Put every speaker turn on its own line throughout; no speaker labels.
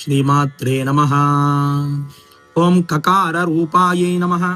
श्रीमात्रे नमः। ओम ककार रूपायै नमः,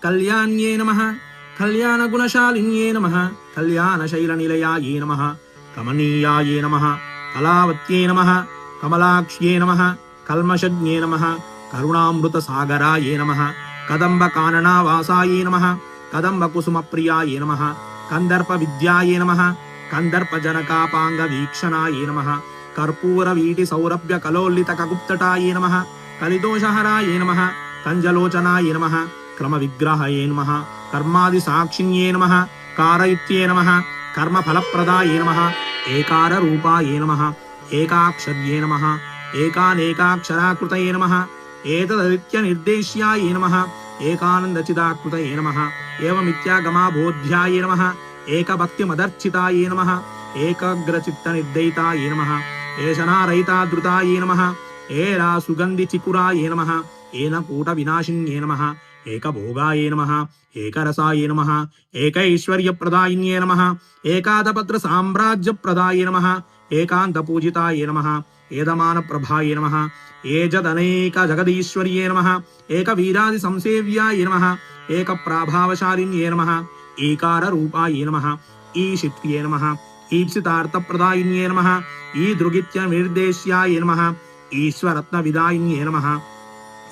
कल्याण्ये नमः, कल्याण गुणशालिन्ये नमः, कल्याण शैल निलयायै नमः, कमनीयायै नमः, कलावत्ये नमः, कमलाक्ष्ये नमः, कल्मषज्ञे नमः, करुणामृत सागरायै नमः, कदम्ब काननावासायै नमः, कदम्ब कुसुम प्रियायै नमः, कंदर्प विद्यायै नमः, कंदर्प जनकापांग वीक्षणायै नमः, कर्पूर वीटि सौरभ्य कलोल्लित कगुप्तटायै नमः, कलिदोषहरायै नमः, कंजलोचनायै नमः, क्रम विग्रहायै नमः, कर्मादि साक्षिण्ये नमः, कारयित्ये नमः, कर्म फलप्रदायै नमः, एकार रूपायै नमः, एकाक्षर्ये नमः, एकानेकाक्षराकृतये नमः, एतददित्य निर्देश्यायै नमः, एकानन्दचिदाकृतये नमः, एवमित्यागमाबोध्यायै नमः, एकभक्तिमदर्चितायै नमः, एकाग्रचित्तनिर्दयितायै नमः, एषणारहितादृतायै नमः, एरा सुगन्धिचिकुरायै नमः, एनकूटविनाशिन्ये नमः, एकभोगायै नमः, एकरसायै नमः, एकैश्वर्यप्रदायिन्ये नमः, एकादपत्रसाम्राज्यप्रदायै नमः, एकान्तपूजितायै नमः, एदमानप्रभायै नमः, एजदनेकजगदीश्वर्ये नमः, एकवीरादिसंसेव्यायै नमः, एकप्राभावशालिन्ये नमः, एकाररूपायै नमः, ईशित्ये नमः, ईप्सितार्थप्रदायिन्ये नमः, ईदृगित्यनिर्देश्यायै नमः, ईश्वरत्नविदायिन्ये नमः,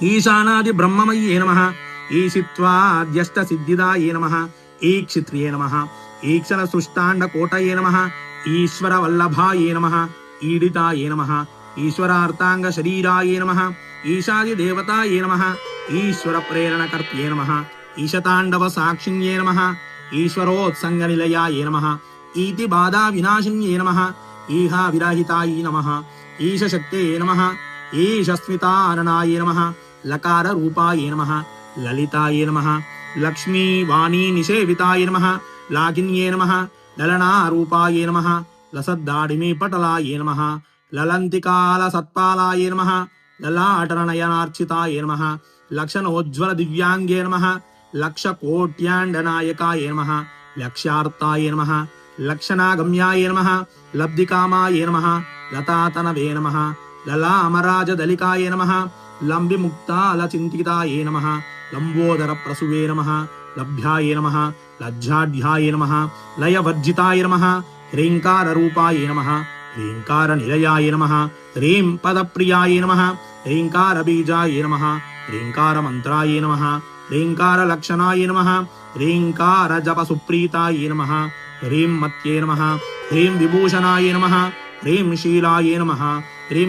ईशानादिब्रह्ममय्ये नमः, ईशित्वाद्यष्टसिद्धिदायै नमः, ईक्षित्र्ये नमः, ईक्षणसुष्टाण्डकोटये नमः, ईश्वरवल्लभायै नमः, ईडितायै नमः, ईश्वरार्ताङ्गशरीरायै नमः, ईशादिदेवतायै नमः, ईश्वरप्रेरणकर्त्ये नमः, ईशताण्डवसाक्षिण्ये नमः, ईश्वरोत्सङ्गनिलयायै नमः, ईतिबाधाविनाशिन्ये नमः, ईहाविरहितायै नमः, ईशशक्तये नमः, ईशस्मिताननायै नमः, लकाररूपायै नमः, ललितायै नमः, लक्ष्मीवाणीनिषेवितायै नमः, लागिन्ये नमः, ललनारूपायै नमः, लसद्दाडिमीपटलायै नमः, ललन्तिकालसत्पालायै नमः, ललाटनयनार्चितायै नमः, लक्षणोज्ज्वलदिव्याङ्गे नमः, लक्षकोट्याण्डनायकायै नमः, लक्ष्यार्तायै नमः, लक्षणागम्यायै नमः, लब्धिकामायै नमः, लतातनवे नमः, ललामराजदलिकायै नमः, लम्बिमुक्तालचिन्तितायै नमः, लम्बोदरप्रसुवे नमः, लभ्यायै नमः, लज्जाढ्यायै नमः, लयवर्जितायै नमः, ह्रीङ्काररूपायै नमः, ह्रीङ्कारनिलयायै नमः, ह्रीं पदप्रियायै नमः, ह्रीङ्कारबीजायै नमः, ह्रीङ्कारमन्त्रायै नमः, ह्रीङ्कारलक्षणायै नमः, ह्रीङ्कारजपसुप्रीतायै नमः, ह्रीं मत्ये नमः, ह्रीं विभूषणायै नमः, ह्रीं शीलायै नमः, ह्रीं